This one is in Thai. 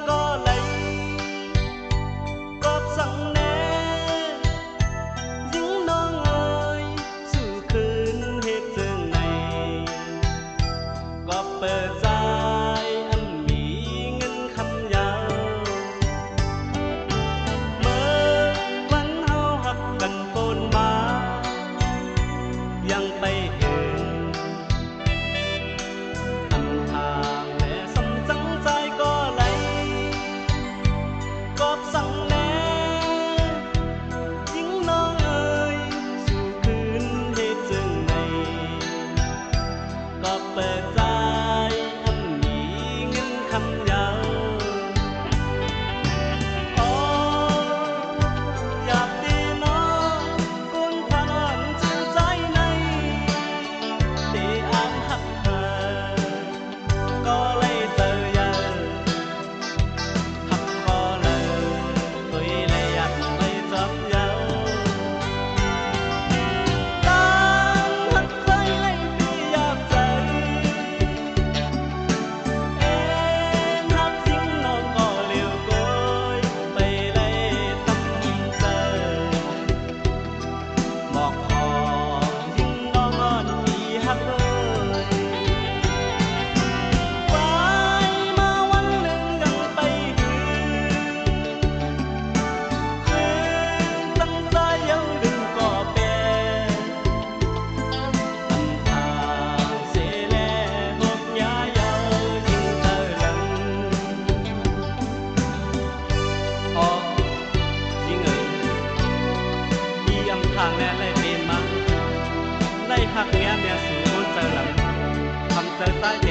ก็ไหลกอบสั่งแน่ยิ่งน้องเอ๋ยสู่คืนเฮ็ดจังไหนก็เปิดใจอันมีเงินคำยาวเมื่อวันเฮาหักกันปนมายังไปเห็นทำทางแม่สำจังใจก็ไหลกอบสั่งแน่ยิ่งน้องเอ๋ยสู่คืนเฮ็ดจังไหนก็เปิดใจอันมีเงินคำยาวอยากดีน้องคนผ่านชื่อใจในที่อ่านหักเธอก็เลยเจอยาหักคอเลยตุยเลยอยากไปจับยาวตามหักใจเลยพี่อยากใจหักจริงน้องก็เลี้ยวโกยไปเลยทำยิ่งเจอบอกขอยิ่งน้องอ่อนพี่หักเลยไปมาวันหนึ่งยังไปถึงคืนตั้งใจยังดึงก็เป็นทำทางเสแลหกยายาวยิ่งเธอหลังยิ่งเอ๋ยพี่อำทางแลเลยเป็นมาได้หักเมียสู่คนเจอหลังทำเจอใต้เด